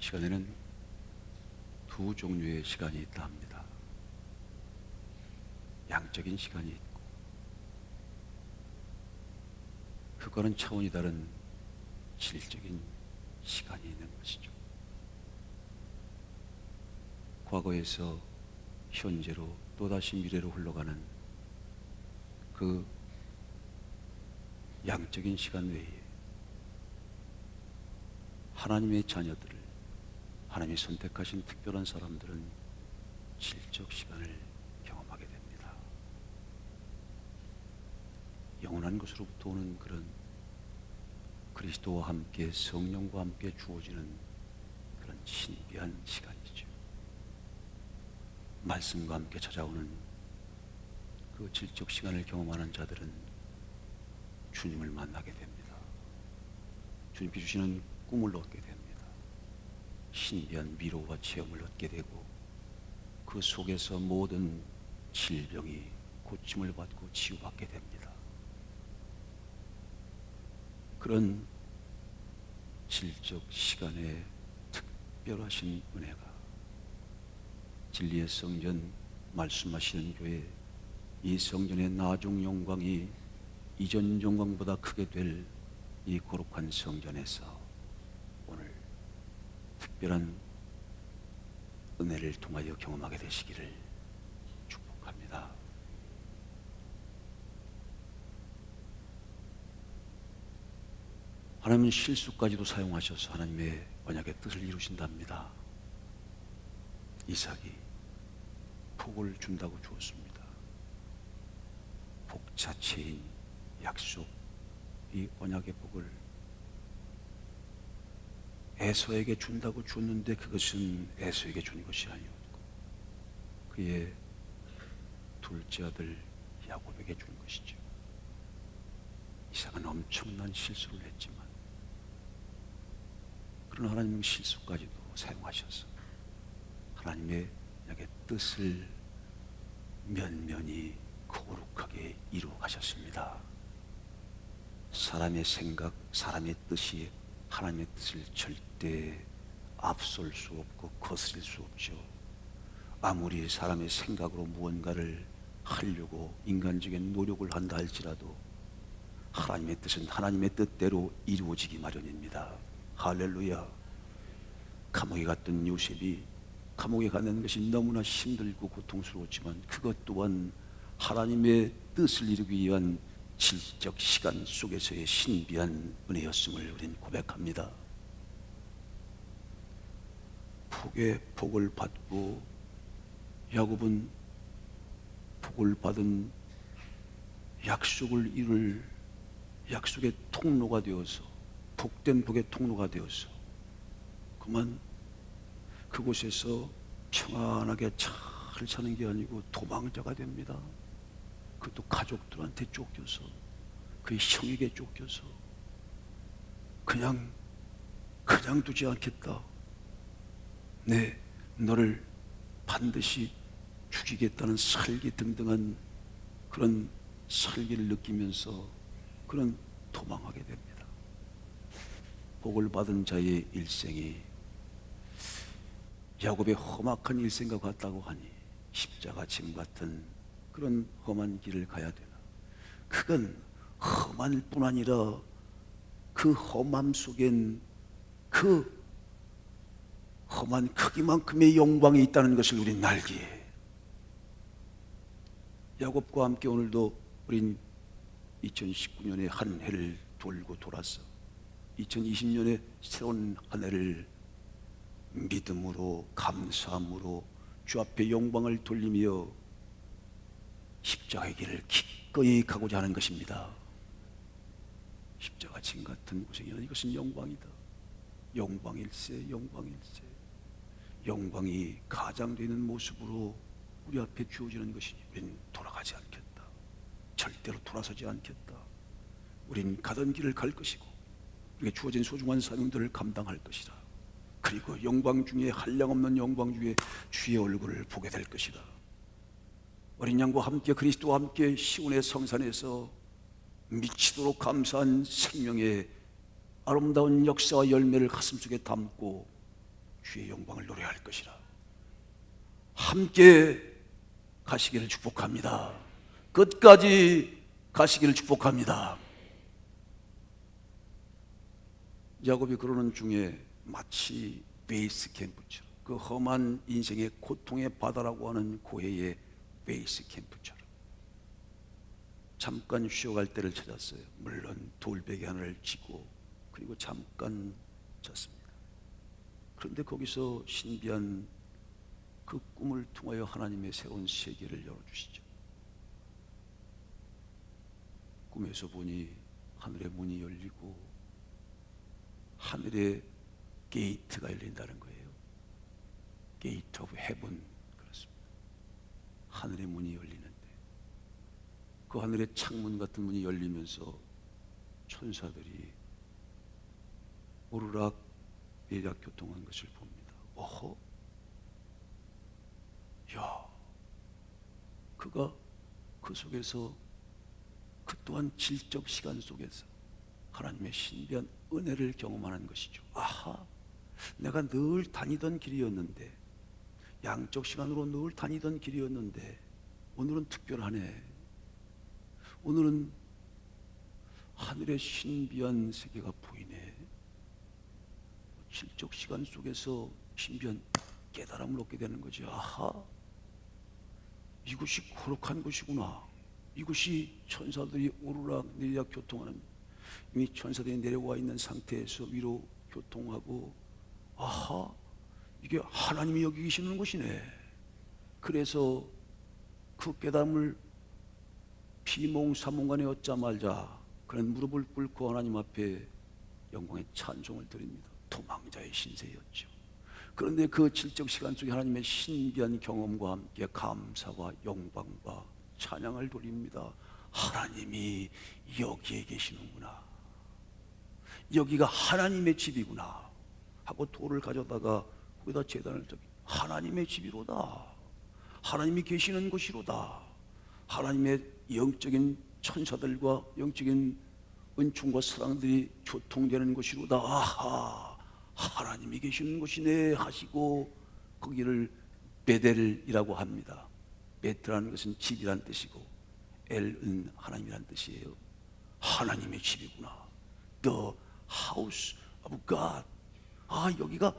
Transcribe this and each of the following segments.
시간에는 두 종류의 시간이 있다 합니다. 양적인 시간이 있고 그거는 차원이 다른 질적인 시간이 있는 것이죠. 과거에서 현재로 또다시 미래로 흘러가는 그 양적인 시간 외에 하나님의 자녀들을 하나님이 선택하신 특별한 사람들은 질적 시간을 경험하게 됩니다. 영원한 것으로부터 오는 그런 그리스도와 함께 성령과 함께 주어지는 그런 신비한 시간이죠. 말씀과 함께 찾아오는 그 질적 시간을 경험하는 자들은 주님을 만나게 됩니다. 주님이 주시는 꿈을 얻게 됩니다. 신비한 위로와 체험을 얻게 되고 그 속에서 모든 질병이 고침을 받고 치유받게 됩니다. 그런 질적 시간에 특별하신 은혜가 진리의 성전 말씀하시는 교회 이 성전의 나중 영광이 이전 영광보다 크게 될 이 거룩한 성전에서 오늘 특별한 은혜를 통하여 경험하게 되시기를 축복합니다. 하나님은 실수까지도 사용하셔서 하나님의 언약의 뜻을 이루신답니다. 이삭이 복을 준다고 주었습니다. 복 자체인 약속, 이 언약의 복을 에서에게 준다고 줬는데 그것은 에서에게 준 것이 아니었고 그의 둘째 아들 야곱에게 준 것이죠. 이삭은 엄청난 실수를 했지만 그런 하나님의 실수까지도 사용하셔서 하나님의 언약의 뜻을 면면히 거룩하게 이루어 가셨습니다. 사람의 생각, 사람의 뜻이 하나님의 뜻을 절대 앞설 수 없고 거스릴 수 없죠. 아무리 사람의 생각으로 무언가를 하려고 인간적인 노력을 한다 할지라도 하나님의 뜻은 하나님의 뜻대로 이루어지기 마련입니다. 할렐루야. 감옥에 갔던 요셉이 감옥에 가는 것이 너무나 힘들고 고통스러웠지만 그것 또한 하나님의 뜻을 이루기 위한 질적 시간 속에서의 신비한 은혜였음을 우리는 고백합니다. 복의 복을 받고 야곱은 복을 받은 약속을 이룰 약속의 통로가 되어서 복된 복의 통로가 되어서 그만 그곳에서 평안하게 잘 사는 게 아니고 도망자가 됩니다. 그것도 가족들한테 쫓겨서 그의 형에게 쫓겨서 그냥 두지 않겠다. 네, 너를 반드시 죽이겠다는 살기 등등한 그런 살기를 느끼면서 그런 도망하게 됩니다. 복을 받은 자의 일생이 야곱의 험악한 일생과 같다고 하니 십자가 짐 같은 그런 험한 길을 가야 되나? 그건 험할 뿐 아니라 그 험함 속엔 그 험한 크기만큼의 영광이 있다는 것을 우린 알기에 야곱과 함께 오늘도 우린 2019년의 한 해를 돌고 돌아서 2020년의 새로운 한 해를 믿음으로 감사함으로 주 앞에 영광을 돌리며 십자가의 길을 기꺼이 가고자 하는 것입니다. 십자가 짐 같은 고생이나 이것은 영광이다. 영광일세, 영광일세. 영광이 가장되는 모습으로 우리 앞에 주어지는 것이니 우린 돌아가지 않겠다. 절대로 돌아서지 않겠다. 우린 가던 길을 갈 것이고 우리에게 주어진 소중한 사명들을 감당할 것이다. 그리고 영광 중에 한량없는 영광 중에 주의 얼굴을 보게 될 것이다. 어린 양과 함께 그리스도와 함께 시온의 성산에서 미치도록 감사한 생명의 아름다운 역사와 열매를 가슴속에 담고 주의 영광을 노래할 것이라. 함께 가시기를 축복합니다. 끝까지 가시기를 축복합니다. 야곱이 그러는 중에 마치 베이스 캠프처럼, 그 험한 인생의 고통의 바다라고 하는 고해의 베이스 캠프처럼 잠깐 쉬어갈 때를 찾았어요. 물론 돌베개 하나를 쥐고 그리고 잠깐 잤습니다. 그런데 거기서 신비한 그 꿈을 통하여 하나님의 새로운 세계를 열어주시죠. 꿈에서 보니 하늘의 문이 열리고 하늘의 게이트가 열린다는 거예요. 게이트 오브 헤븐, 그렇습니다. 하늘의 문이 열리는데 그 하늘의 창문 같은 문이 열리면서 천사들이 오르락 내리락 교통한 것을 봅니다. 어허? 야, 그가 그 속에서 그 또한 질적 시간 속에서 하나님의 신비한 은혜를 경험하는 것이죠. 아하, 내가 늘 다니던 길이었는데, 양적 시간으로 늘 다니던 길이었는데 오늘은 특별하네. 오늘은 하늘의 신비한 세계가 보이네. 질적 시간 속에서 신비한 깨달음을 얻게 되는 거지. 아하, 이곳이 거룩한 곳이구나. 이곳이 천사들이 오르락 내리락 교통하는, 이미 천사들이 내려와 있는 상태에서 위로 교통하고, 아하, 이게 하나님이 여기 계시는 곳이네. 그래서 그 깨달음을 비몽사몽간에 얻자마자 그는 무릎을 꿇고 하나님 앞에 영광의 찬송을 드립니다. 도망자의 신세였죠. 그런데 그 질적 시간 속에 하나님의 신비한 경험과 함께 감사와 영광과 찬양을 돌립니다. 하나님이 여기에 계시는구나. 여기가 하나님의 집이구나 하고 돌을 가져다가 거기다 제단을 저기, 하나님의 집이로다. 하나님이 계시는 곳이로다. 하나님의 영적인 천사들과 영적인 은총과 사랑들이 교통되는 곳이로다. 아하, 하나님이 계시는 곳이네 하시고 거기를 베델이라고 합니다. 베트라는 것은 집이란 뜻이고 엘은 하나님이란 뜻이에요. 하나님의 집이구나. The house of God. 아, 여기가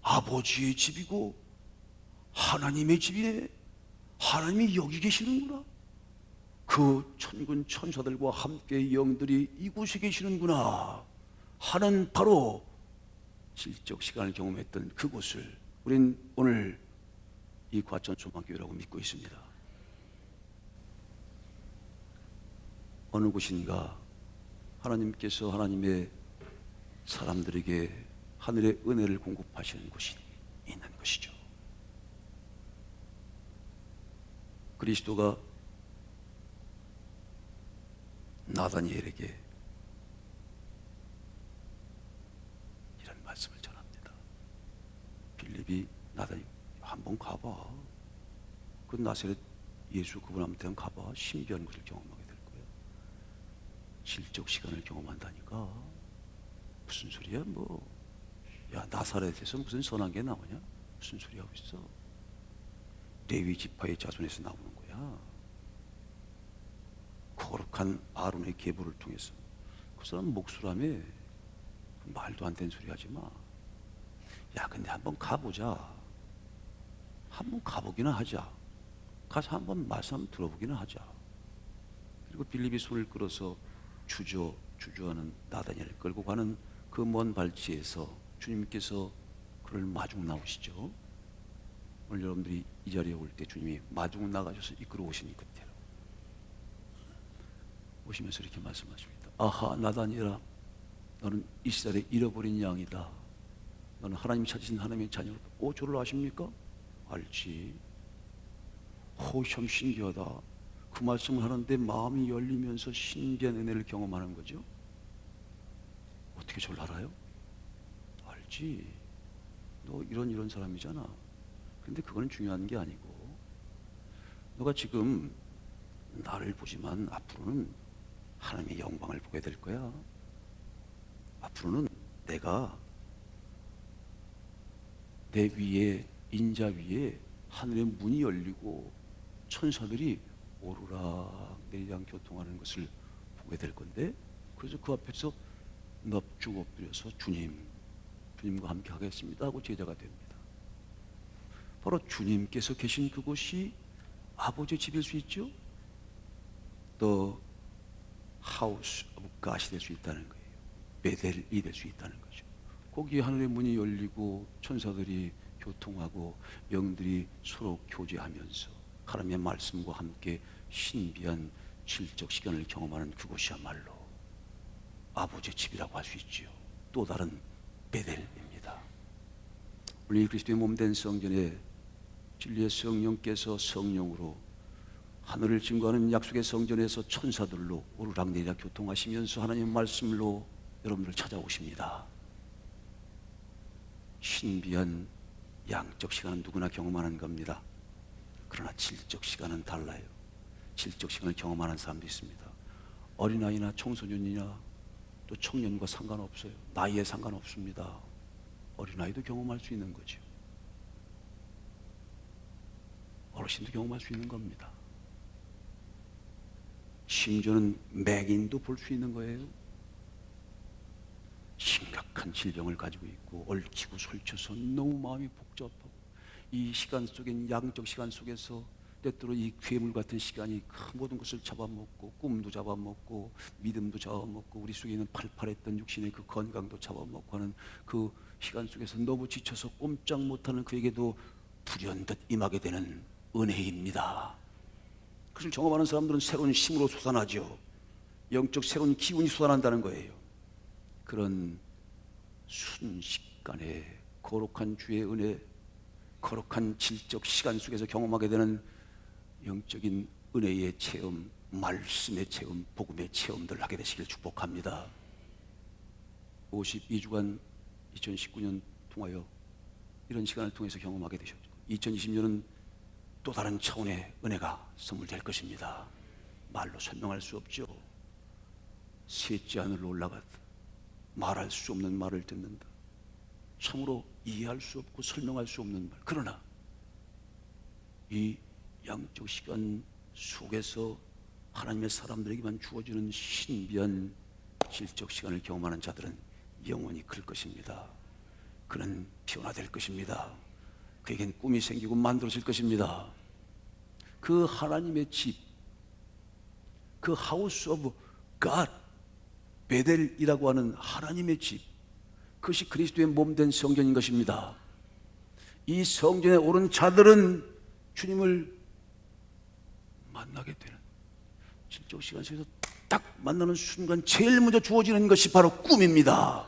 아버지의 집이고 하나님의 집이네. 하나님이 여기 계시는구나. 그 천군 천사들과 함께 영들이 이곳에 계시는구나 하는 바로 질적 시간을 경험했던 그곳을 우린 오늘 이 과천 소망교회라고 믿고 있습니다. 어느 곳인가 하나님께서 하나님의 사람들에게 하늘의 은혜를 공급하시는 곳이 있는 것이죠. 그리스도가 나다니엘에게 이런 말씀을 전합니다. 빌립이 나다니엘 한번 가봐. 그 나사렛 예수 그분한테 가봐. 신비한 것을 경험하게 될 거야. 질적 시간을 경험한다니까. 무슨 소리야 뭐. 야, 나사렛에서 무슨 선한 게 나오냐? 무슨 소리 하고 있어. 레위 지파의 자손에서 나오는 거야. 거룩한 아론의 계보를 통해서. 그 사람 목수라며. 말도 안 되는 소리 하지 마. 야, 근데 한번 가보자. 한번 가보기나 하자. 가서 한번 말씀 들어보기나 하자. 그리고 빌립이 손을 끌어서 주저하는 나다니엘을 끌고 가는 그 먼 발치에서 주님께서 그를 마중 나오시죠. 오늘 여러분들이 이 자리에 올 때 주님이 마중 나가셔서 이끌어 오시니 그때로 오시면서 이렇게 말씀하십니다. 아하, 나다니엘아, 너는 이스라엘의 잃어버린 양이다. 너는 하나님이 찾으신 하나님의 자녀다. 오, 저를 아십니까? 알지. 오, 참 신기하다. 그 말씀을 하는데 마음이 열리면서 신비한 은혜를 경험하는 거죠. 어떻게 저를 알아요? 알지. 너 이런 사람이잖아. 근데 그거는 중요한 게 아니고, 너가 지금 나를 보지만 앞으로는 하나님의 영광을 보게 될 거야. 앞으로는 내가 내 위에, 인자 위에 하늘의 문이 열리고 천사들이 오르락 내리락 교통하는 것을 보게 될 건데, 그래서 그 앞에서 넙죽 엎드려서 주님과 함께 하겠습니다 하고 제자가 됩니다. 바로 주님께서 계신 그곳이 아버지의 집일 수 있죠. The house of God이 될 수 있다는 거예요. 베델이 될 수 있다는 거죠. 거기에 하늘의 문이 열리고 천사들이 교통하고 영들이 서로 교제하면서 하나님의 말씀과 함께 신비한 질적 시간을 경험하는 그곳이야말로 아버지의 집이라고 할 수 있지요. 또 다른 베델입니다. 우리 그리스도의 몸된 성전에 진리의 성령께서 성령으로 하늘을 증거하는 약속의 성전에서 천사들로 오르락내리락 교통하시면서 하나님의 말씀으로 여러분들 찾아오십니다. 신비한 양적 시간은 누구나 경험하는 겁니다. 그러나 질적 시간은 달라요. 질적 시간을 경험하는 사람도 있습니다. 어린아이나 청소년이나 또 청년과 상관없어요. 나이에 상관없습니다. 어린아이도 경험할 수 있는 거죠. 어르신도 경험할 수 있는 겁니다. 심지어는 맹인도 볼 수 있는 거예요. 심각한 질병을 가지고 있고 얽히고 설쳐서 너무 마음이 복잡하고, 이 시간 속엔 양적 시간 속에서 때때로 이 괴물 같은 시간이 그 모든 것을 잡아먹고, 꿈도 잡아먹고 믿음도 잡아먹고 우리 속에 있는 팔팔했던 육신의 그 건강도 잡아먹고 하는 그 시간 속에서 너무 지쳐서 꼼짝 못하는 그에게도 불현듯 임하게 되는 은혜입니다. 그것을 경험하는 사람들은 새로운 힘으로 솟아나죠. 영적 새로운 기운이 솟아난다는 거예요. 그런 순식간에 거룩한 주의 은혜, 거룩한 질적 시간 속에서 경험하게 되는 영적인 은혜의 체험, 말씀의 체험, 복음의 체험들을 하게 되시길 축복합니다. 52주간 2019년 통하여 이런 시간을 통해서 경험하게 되셨죠. 2020년은 또 다른 차원의 은혜가 선물될 것입니다. 말로 설명할 수 없죠. 셋째 하늘로 올라갔다. 말할 수 없는 말을 듣는다. 참으로 이해할 수 없고 설명할 수 없는 말. 그러나 이 양적 시간 속에서 하나님의 사람들에게만 주어지는 신비한 질적 시간을 경험하는 자들은 영원히 클 것입니다. 그는 변화될 것입니다. 그에겐 꿈이 생기고 만들어질 것입니다. 그 하나님의 집, 그 하우스 오브 갓, 베델이라고 하는 하나님의 집, 그것이 그리스도의 몸된 성전인 것입니다. 이 성전에 오른 자들은 주님을 만나게 되는, 질적 시간 속에서 딱 만나는 순간 제일 먼저 주어지는 것이 바로 꿈입니다.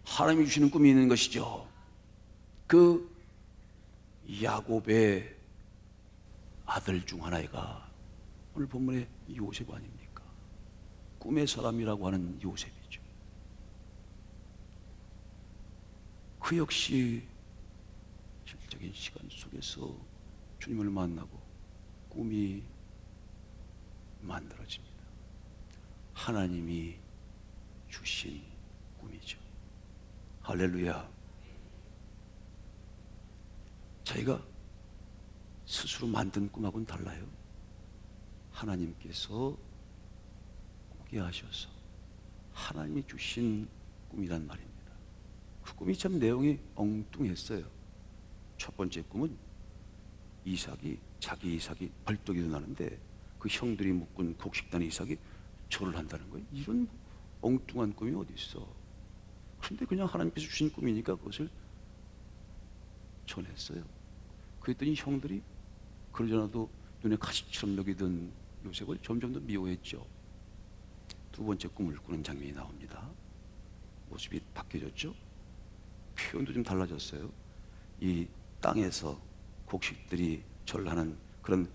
하나님이 주시는 꿈이 있는 것이죠. 그 야곱의 아들 중 하나가 오늘 본문의 요셉 아닙니까? 꿈의 사람이라고 하는 요셉이죠. 그 역시 질적인 시간 속에서 주님을 만나고 꿈이 만들어집니다. 하나님이 주신 꿈이죠. 할렐루야. 자기가 스스로 만든 꿈하고는 달라요. 하나님께서 꾸게 하셔서 하나님이 주신 꿈이란 말입니다. 그 꿈이 참 내용이 엉뚱했어요. 첫 번째 꿈은 자기 이삭이 벌떡 일어나는데 그 형들이 묶은 곡식단 이삭이 절을 한다는 거예요. 이런 엉뚱한 꿈이 어디 있어. 그런데 그냥 하나님께서 주신 꿈이니까 그것을 전했어요. 그랬더니 형들이 그러잖아도 눈에 가시처럼 여기던 요셉을 점점 더 미워했죠. 두 번째 꿈을 꾸는 장면이 나옵니다. 모습이 바뀌어졌죠. 표현도 좀 달라졌어요. 이 땅에서 곡식들이 절하는 그런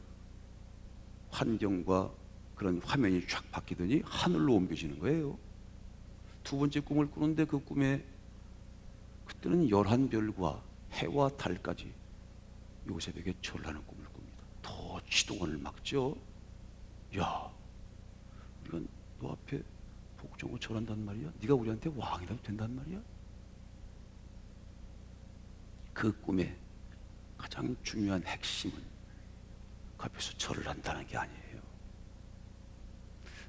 환경과 그런 화면이 쫙 바뀌더니 하늘로 옮겨지는 거예요. 두 번째 꿈을 꾸는데 그 꿈에 그때는 11별과 해와 달까지 요셉에게 절하는 꿈을 꿉니다. 더 지동원을 막죠. 야, 우리가 너 앞에 복종을 절한단 말이야? 네가 우리한테 왕이라도 된단 말이야? 그 꿈의 가장 중요한 핵심은 그 앞에서 절을 한다는 게 아니에요.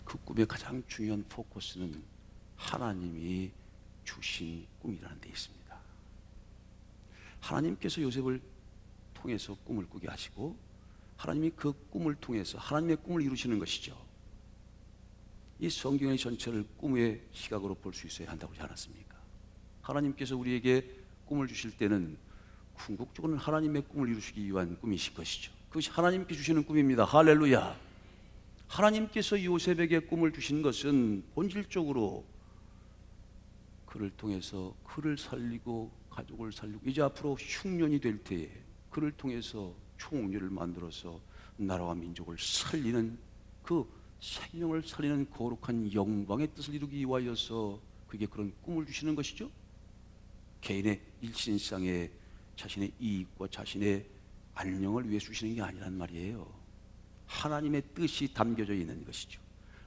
그 꿈의 가장 중요한 포커스는 하나님이 주신 꿈이라는 데 있습니다. 하나님께서 요셉을 통해서 꿈을 꾸게 하시고 하나님이 그 꿈을 통해서 하나님의 꿈을 이루시는 것이죠. 이 성경의 전체를 꿈의 시각으로 볼 수 있어야 한다고 하지 않았습니까? 하나님께서 우리에게 꿈을 주실 때는 궁극적으로는 하나님의 꿈을 이루시기 위한 꿈이신 것이죠. 그것이 하나님께 주시는 꿈입니다. 할렐루야. 하나님께서 요셉에게 꿈을 주신 것은 본질적으로 그를 통해서 그를 살리고 가족을 살리고 이제 앞으로 흉년이 될 때에 그를 통해서 총리를 만들어서 나라와 민족을 살리는 그 생명을 살리는 거룩한 영광의 뜻을 이루기 위하여서 그게 그런 꿈을 주시는 것이죠. 개인의 일신상의 자신의 이익과 자신의 안녕을 위해 주시는 게 아니란 말이에요. 하나님의 뜻이 담겨져 있는 것이죠.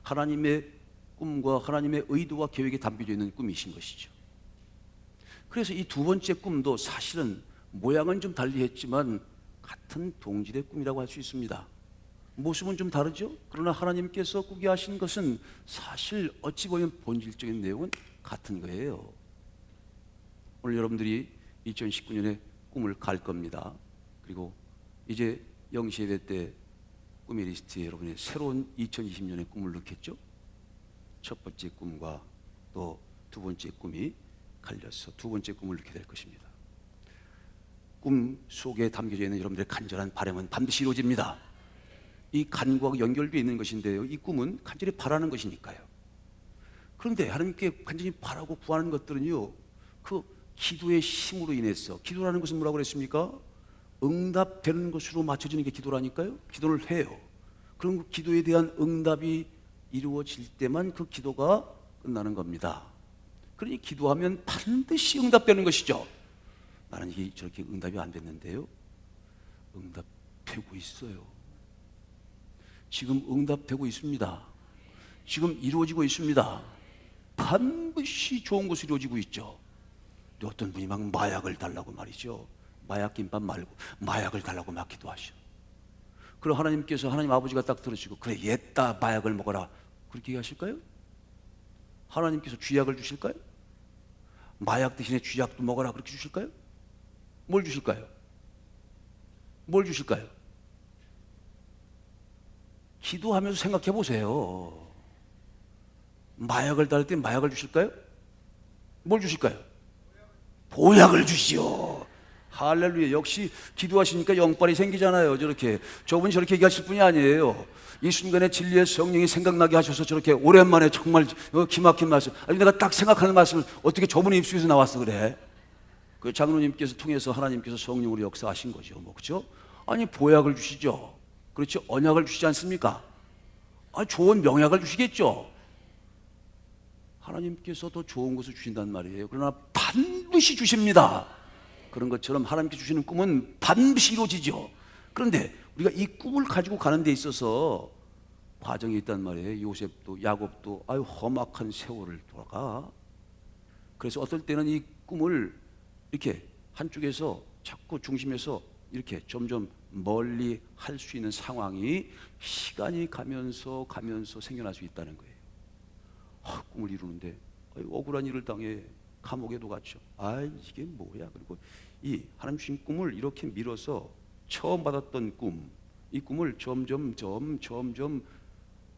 하나님의 꿈과 하나님의 의도와 계획이 담겨져 있는 꿈이신 것이죠. 그래서 이 두 번째 꿈도 사실은 모양은 좀 달리 했지만 같은 동질의 꿈이라고 할 수 있습니다. 모습은 좀 다르죠? 그러나 하나님께서 꾸게 하신 것은 사실 어찌 보면 본질적인 내용은 같은 거예요. 오늘 여러분들이 2019년에 꿈을 갈 겁니다. 그리고 이제 영시예배 때 꿈의 리스트에 여러분의 새로운 2020년의 꿈을 넣겠죠? 첫 번째 꿈과 또 두 번째 꿈이 갈려서 두 번째 꿈을 넣게 될 것입니다. 꿈 속에 담겨져 있는 여러분들의 간절한 바람은 반드시 이루어집니다. 이 간구하고 연결되어 있는 것인데요, 이 꿈은 간절히 바라는 것이니까요. 그런데 하나님께 간절히 바라고 구하는 것들은요, 그 기도의 힘으로 인해서, 기도라는 것은 뭐라고 그랬습니까? 응답되는 것으로 맞춰지는 게 기도라니까요. 기도를 해요. 그럼 그 기도에 대한 응답이 이루어질 때만 그 기도가 끝나는 겁니다. 그러니 기도하면 반드시 응답되는 것이죠. 나는 이게 저렇게 응답이 안 됐는데요, 응답되고 있어요. 지금 응답되고 있습니다. 지금 이루어지고 있습니다. 반드시 좋은 것이 이루어지고 있죠. 어떤 분이 막 마약을 달라고 말이죠. 마약 김밥 말고 마약을 달라고 막 기도하셔. 그럼 하나님께서, 하나님 아버지가 딱 들으시고 그래 옛다 마약을 먹어라 그렇게 얘기하실까요? 하나님께서 쥐약을 주실까요? 마약 대신에 쥐약도 먹어라 그렇게 주실까요? 뭘 주실까요? 뭘 주실까요? 기도하면서 생각해 보세요. 마약을 달을 때 마약을 주실까요? 뭘 주실까요? 보약을 주시오. 할렐루야. 역시 기도하시니까 영빨이 생기잖아요. 저분이 저렇게 얘기하실 분이 아니에요. 이 순간에 진리의 성령이 생각나게 하셔서 저렇게 오랜만에 정말 기막힌 말씀, 아니 내가 딱 생각하는 말씀을 어떻게 저분의 입술에서 나왔어 그래? 그 장로님께서 통해서 하나님께서 성령으로 역사하신 거죠. 그렇죠? 아니 보약을 주시죠. 그렇죠? 언약을 주시지 않습니까? 아니 좋은 명약을 주시겠죠. 하나님께서 더 좋은 것을 주신단 말이에요. 그러나 반드시 주십니다. 그런 것처럼 하나님께 주시는 꿈은 반드시 이루어지죠. 그런데 우리가 이 꿈을 가지고 가는 데 있어서 과정이 있단 말이에요. 요셉도 야곱도 아유 험악한 세월을 돌아가. 그래서 어떨 때는 이 꿈을 이렇게 한쪽에서 자꾸 중심에서 이렇게 점점 멀리 할 수 있는 상황이 시간이 가면서 생겨날 수 있다는 거예요. 꿈을 이루는데 억울한 일을 당해 감옥에도 갇혀. 이게 뭐야? 그리고 이 하나님 주신 꿈을 이렇게 밀어서 처음 받았던 꿈, 이 꿈을 점점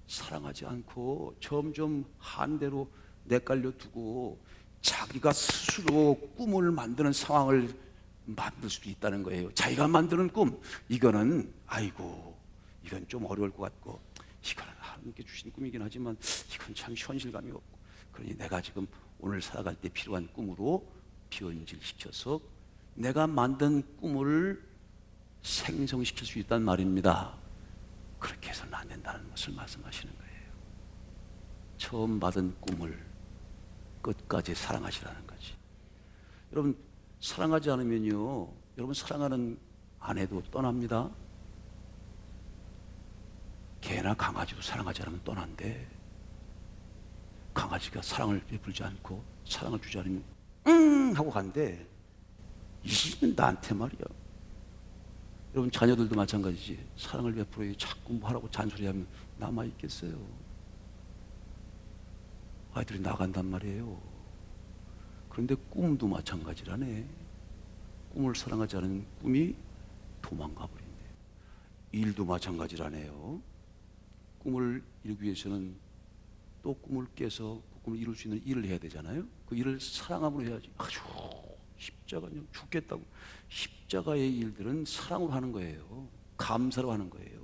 사랑하지 않고 점점 한대로 내깔려 두고 자기가 스스로 꿈을 만드는 상황을 만들 수도 있다는 거예요. 자기가 만드는 꿈, 이거는 이건 좀 어려울 것 같고, 이거는 하나님께 주신 꿈이긴 하지만 이건 참 현실감이 없고, 그러니 내가 지금 오늘 살아갈 때 필요한 꿈으로 변질시켜서 내가 만든 꿈을 생성시킬 수 있다는 말입니다. 그렇게 해서는 안 된다는 것을 말씀하시는 거예요. 처음 받은 꿈을 끝까지 사랑하시라는 거지. 여러분 사랑하지 않으면요, 여러분 사랑하는 아내도 떠납니다. 개나 강아지도 사랑하지 않으면 떠난대. 강아지가 사랑을 베풀지 않고 사랑을 주지 않으면 하고 간대. 이시는 나한테 말이야. 여러분 자녀들도 마찬가지지. 사랑을 베풀어야 자꾸 뭐 하라고 잔소리하면 남아있겠어요? 아이들이 나간단 말이에요. 그런데 꿈도 마찬가지라네. 꿈을 사랑하지 않은 꿈이 도망가 버린대. 일도 마찬가지라네요. 꿈을 이루기 위해서는 또 꿈을 깨서 그 꿈을 이룰 수 있는 일을 해야 되잖아요. 그 일을 사랑함으로 해야지. 아주 십자가 그냥 죽겠다고. 십자가의 일들은 사랑으로 하는 거예요. 감사로 하는 거예요.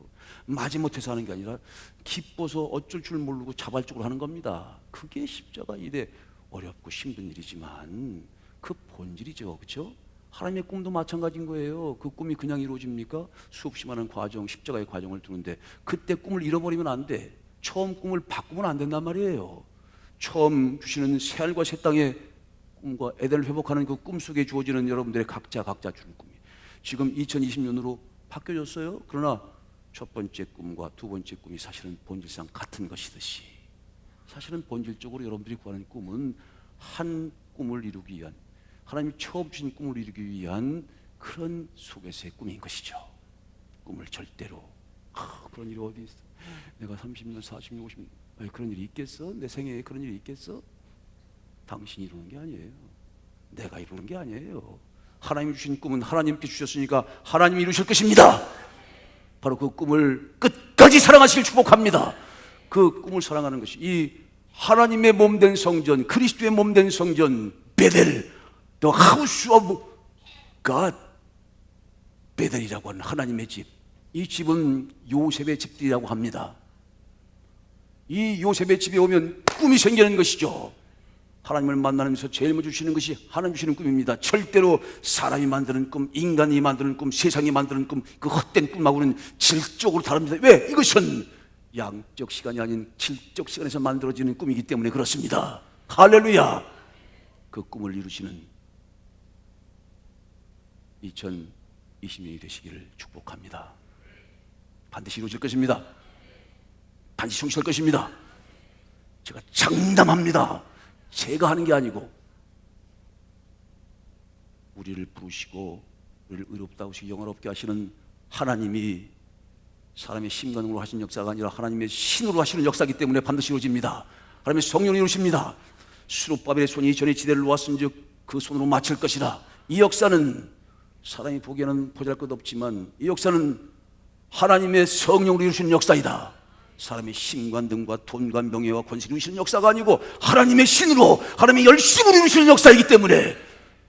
마지못해서 하는 게 아니라 기뻐서 어쩔 줄 모르고 자발적으로 하는 겁니다. 그게 십자가 일에 어렵고 힘든 일이지만 그 본질이죠. 그렇죠? 하나님의 꿈도 마찬가지인 거예요. 그 꿈이 그냥 이루어집니까? 수없이 많은 과정, 십자가의 과정을 두는데 그때 꿈을 잃어버리면 안 돼. 처음 꿈을 바꾸면 안 된단 말이에요. 처음 주시는 새하늘과 새 땅의 꿈과 에덴을 회복하는 그 꿈 속에 주어지는 여러분들의 각자 주는 꿈이 지금 2020년으로 바뀌어졌어요. 그러나 첫 번째 꿈과 두 번째 꿈이 사실은 본질상 같은 것이듯이 사실은 본질적으로 여러분들이 구하는 꿈은 한 꿈을 이루기 위한, 하나님이 처음 주신 꿈을 이루기 위한 그런 속에서의 꿈인 것이죠. 꿈을 절대로 그런 일이 어디 있어? 내가 30년, 40년, 50년 그런 일이 있겠어? 내 생애에 그런 일이 있겠어? 당신이 이루는 게 아니에요. 내가 이루는 게 아니에요. 하나님이 주신 꿈은 하나님께 주셨으니까 하나님이 이루실 것입니다. 바로 그 꿈을 끝까지 사랑하시길 축복합니다. 그 꿈을 사랑하는 것이 이 하나님의 몸된 성전, 그리스도의 몸된 성전 베델, The House of God, 베델이라고 하는 하나님의 집. 이 집은 요셉의 집들이라고 합니다. 이 요셉의 집에 오면 꿈이 생기는 것이죠. 하나님을 만나면서 제일 먼저 주시는 것이 하나님 주시는 꿈입니다. 절대로 사람이 만드는 꿈, 인간이 만드는 꿈, 세상이 만드는 꿈, 그 헛된 꿈하고는 질적으로 다릅니다. 왜? 이것은 양적 시간이 아닌 질적 시간에서 만들어지는 꿈이기 때문에 그렇습니다. 할렐루야! 그 꿈을 이루시는 2020년이 되시기를 축복합니다. 반드시 이루어질 것입니다. 반드시 성취할 것입니다. 제가 장담합니다. 제가 하는 게 아니고 우리를 부르시고 우리를 의롭다 하시고 영화롭게 하시는 하나님이 사람의 심간으로 하신 역사가 아니라 하나님의 신으로 하시는 역사이기 때문에 반드시 이루어집니다. 하나님의 성령이 이루십니다. 수룹바벨의 손이 전에 지대를 놓았은즉 그 손으로 마칠 것이다. 이 역사는 사람이 보기에는 보잘것없지만 이 역사는 하나님의 성령으로 이루시는 역사이다. 사람의 힘과 능과 돈과 명예와 권세를 이루시는 역사가 아니고 하나님의 신으로, 하나님의 열심으로 이루시는 역사이기 때문에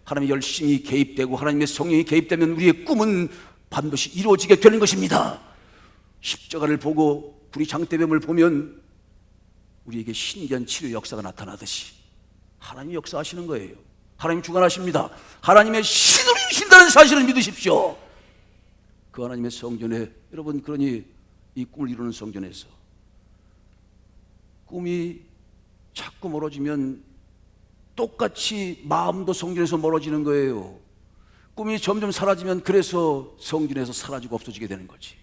하나님의 열심이 개입되고 하나님의 성령이 개입되면 우리의 꿈은 반드시 이루어지게 되는 것입니다. 십자가를 보고 불의 장대뱀을 보면 우리에게 신기한 치료 역사가 나타나듯이 하나님이 역사하시는 거예요. 하나님 주관하십니다. 하나님의 신으로 이루신다는 사실을 믿으십시오. 그 하나님의 성전에, 여러분, 그러니 이 꿈을 이루는 성전에서 꿈이 자꾸 멀어지면 똑같이 마음도 성전에서 멀어지는 거예요. 꿈이 점점 사라지면 그래서 성전에서 사라지고 없어지게 되는 거지.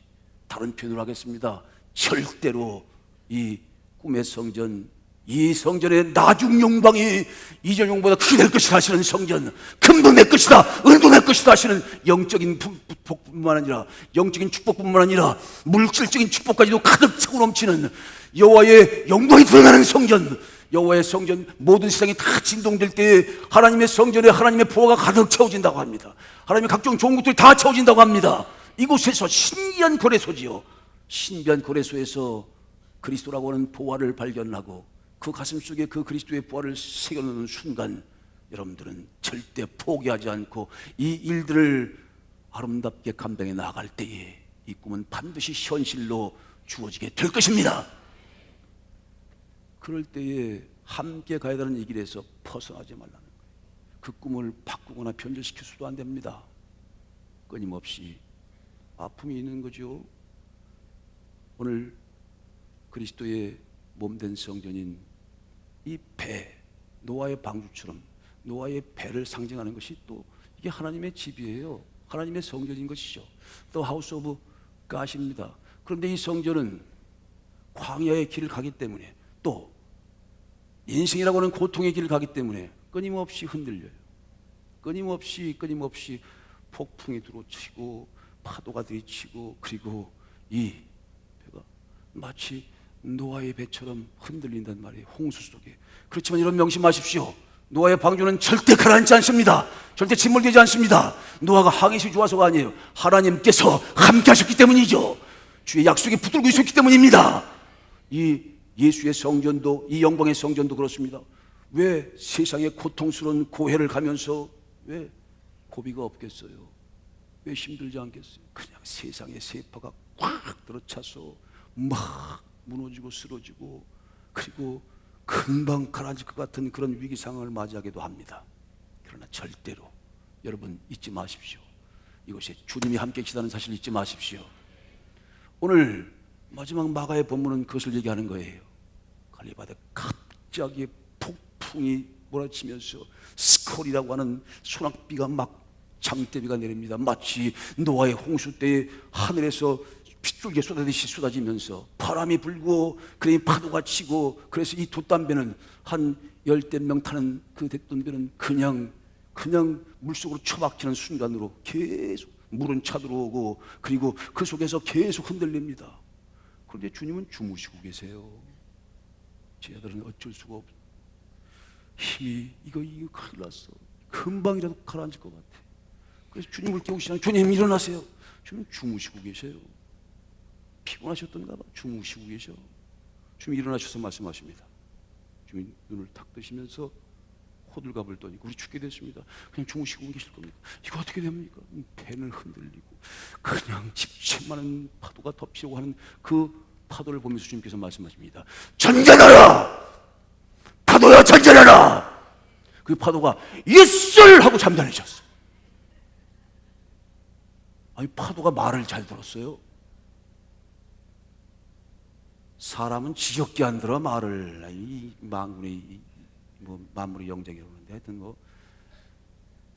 다른 표현으로 하겠습니다. 절대로 이 꿈의 성전, 이 성전의 나중 영광이 이전 영광보다 크게 될 것이다 하시는 성전, 금도 내 것이다, 은도 내 것이다 하시는 영적인 복뿐만 아니라, 영적인 축복뿐만 아니라 물질적인 축복까지도 가득 차고 넘치는 여호와의 영광이 드러나는 성전, 여호와의 성전, 모든 세상이 다 진동될 때에 하나님의 성전에 하나님의 보호가 가득 채워진다고 합니다. 하나님의 각종 좋은 것들이 다 채워진다고 합니다. 이곳에서 신기한 거래소지요. 신비한 거래소에서 그리스도라고 하는 보화를 발견하고 그 가슴 속에 그 그리스도의 보화를 새겨놓는 순간 여러분들은 절대 포기하지 않고 이 일들을 아름답게 감당해 나아갈 때에 이 꿈은 반드시 현실로 주어지게 될 것입니다. 그럴 때에 함께 가야 되는 이 길에서 벗어나지 말라는 거예요. 그 꿈을 바꾸거나 변질시킬 수도 안 됩니다. 끊임없이 아픔이 있는 거죠. 오늘 그리스도의 몸된 성전인 이 배, 노아의 방주처럼 노아의 배를 상징하는 것이 또 이게 하나님의 집이에요. 하나님의 성전인 것이죠. 또 하우스 오브 갓입니다. 그런데 이 성전은 광야의 길을 가기 때문에 또 인생이라고 하는 고통의 길을 가기 때문에 끊임없이 흔들려요. 끊임없이 폭풍이 들어치고 파도가 들이치고, 그리고 이 배가 마치 노아의 배처럼 흔들린단 말이에요, 홍수 속에. 그렇지만 여러분 명심하십시오. 노아의 방주는 절대 가라앉지 않습니다. 절대 침몰되지 않습니다. 노아가 하깃이 좋아서가 아니에요. 하나님께서 함께 하셨기 때문이죠. 주의 약속이 붙들고 있었기 때문입니다. 이 예수의 성전도, 이 영광의 성전도 그렇습니다. 왜 세상의 고통스러운 고해를 가면서 왜 고비가 없겠어요? 왜 힘들지 않겠어요? 그냥 세상의 세파가 꽉 들어차서 막 무너지고 쓰러지고, 그리고 금방 가라앉을 것 같은 그런 위기 상황을 맞이하기도 합니다. 그러나 절대로 여러분 잊지 마십시오. 이것이 주님이 함께 계시다는 사실을 잊지 마십시오. 오늘 마지막 마가의 본문은 그것을 얘기하는 거예요. 갈리바데 갑자기 폭풍이 몰아치면서 스콜이라고 하는 소낙비가 막 장대비가 내립니다. 마치 노아의 홍수 때에 하늘에서 핏줄기 쏟아지듯이 쏟아지면서 바람이 불고, 그래 파도가 치고, 그래서 이 돛담배는 한 10명 타는 그 돛담배는 그냥 물속으로 처박히는 순간으로 계속 물은 차들어오고, 그리고 그 속에서 계속 흔들립니다. 그런데 주님은 주무시고 계세요. 제 아들은 어쩔 수가 없어. 힘이 이거 큰일 났어. 금방이라도 가라앉을 것 같아. 그래서 주님을 깨우시잖아요. 주님 일어나세요. 주님 주무시고 계세요. 피곤하셨던가 봐. 주무시고 계셔. 주님 일어나셔서 말씀하십니다. 주님 눈을 탁 뜨시면서 호들갑을 떠니 우리 죽게 됐습니다. 그냥 주무시고 계실 겁니다. 이거 어떻게 됩니까? 배는 흔들리고 그냥 집채만한 파도가 덮치고 하는 그 파도를 보면서 주님께서 말씀하십니다. 잔잔하라! 파도야 잔잔하라! 그 파도가 있을 하고 잠잠해졌어. 아니 파도가 말을 잘 들었어요. 사람은 지겹게 안 들어 말을. 이 만물의 만물의 영장이라고 하는데, 하여튼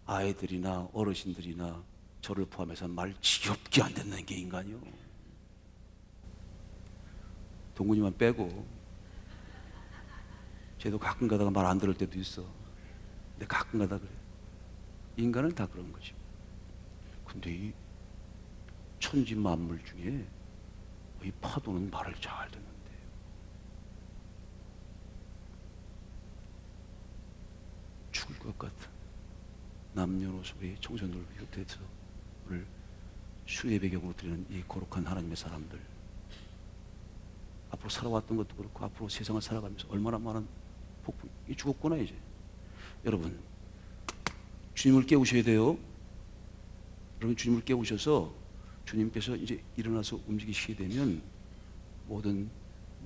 아이들이나 어르신들이나 저를 포함해서 말 지겹게 안 듣는 게 인간이요. 동근이만 빼고. 쟤도 가끔 가다가 말 안 들을 때도 있어. 근데 가끔 가다 그래. 인간은 다 그런 거지. 근데 이 천지 만물 중에 이 파도는 말을 잘 듣는데, 죽을 것 같은 남녀노소 우리 청소년들을 비롯해서 오늘 수예배 경으로 드리는 이 거룩한 하나님의 사람들, 앞으로 살아왔던 것도 그렇고 앞으로 세상을 살아가면서 얼마나 많은 폭풍이 죽었구나. 이제 여러분 주님을 깨우셔야 돼요. 여러분 주님을 깨우셔서 주님께서 이제 일어나서 움직이시게 되면 모든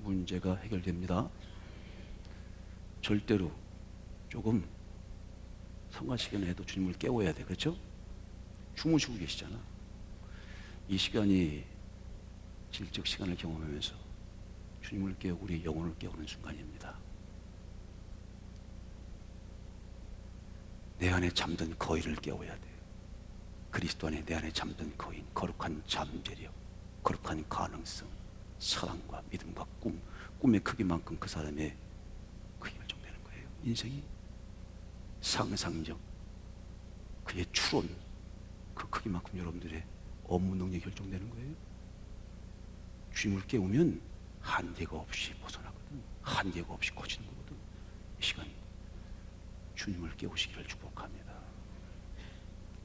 문제가 해결됩니다. 절대로 조금 성가 시간에도 주님을 깨워야 돼. 그렇죠? 주무시고 계시잖아. 이 시간이 질적 시간을 경험하면서 주님을 깨우고 우리의 영혼을 깨우는 순간입니다. 내 안에 잠든 거인을 깨워야 돼. 그리스도 안에 내 안에 잠든 거인, 거룩한 잠재력, 거룩한 가능성, 사랑과 믿음과 꿈의 크기만큼 그 사람의 크기가 결정되는 거예요. 인생이 상상력, 그의 추론, 그 크기만큼 여러분들의 업무 능력이 결정되는 거예요. 주님을 깨우면 한계가 없이 벗어나거든. 한계가 없이 커지는 거거든. 이 시간 주님을 깨우시기를 축복합니다.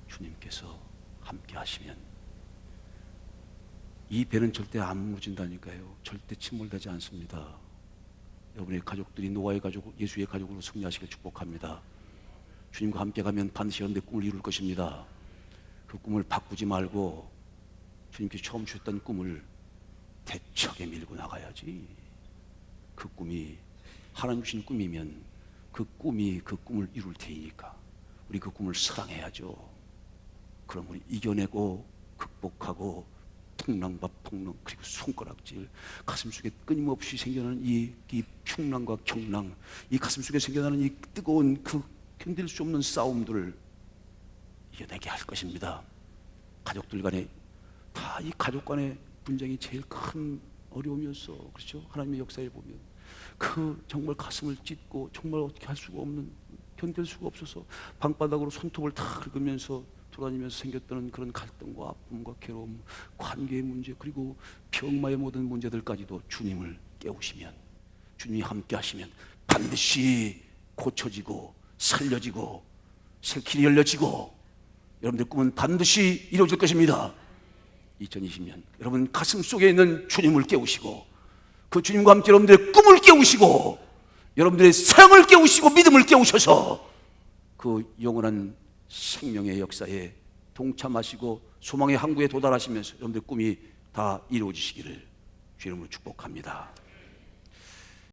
주님께서 함께 하시면 이 배는 절대 안 무너진다니까요. 절대 침몰되지 않습니다. 여러분의 가족들이 노아의 가족, 예수의 가족으로 승리하시길 축복합니다. 주님과 함께 가면 반드시 여러분의 꿈을 이룰 것입니다. 그 꿈을 바꾸지 말고 주님께서 처음 주셨던 꿈을 대척에 밀고 나가야지. 그 꿈이 하나님 주신 꿈이면 그 꿈을 이룰 테니까 우리 그 꿈을 사랑해야죠. 그럼 우리 이겨내고 극복하고 풍랑과 폭랑, 그리고 손가락질, 가슴 속에 끊임없이 생겨나는 이 풍랑과 경랑, 이 가슴 속에 생겨나는 이 뜨거운 그 견딜 수 없는 싸움들을 이겨내게 할 것입니다. 가족들 간에 다 이 가족 간의 분쟁이 제일 큰 어려움이었어. 그렇죠? 하나님의 역사에 보면 그 정말 가슴을 찢고 정말 어떻게 할 수가 없는 견딜 수가 없어서 방바닥으로 손톱을 다 긁으면서 돌아다니면서 생겼던 그런 갈등과 아픔과 괴로움, 관계의 문제, 그리고 병마의 모든 문제들까지도 주님을 깨우시면, 주님이 함께 하시면 반드시 고쳐지고 살려지고 새 길이 열려지고 여러분들의 꿈은 반드시 이루어질 것입니다. 2020년 여러분 가슴 속에 있는 주님을 깨우시고, 그 주님과 함께 여러분들의 꿈을 깨우시고, 여러분들의 사랑을 깨우시고 믿음을 깨우셔서 그 영원한 생명의 역사에 동참하시고 소망의 항구에 도달하시면서 여러분들의 꿈이 다 이루어지시기를 주의 이름으로 축복합니다.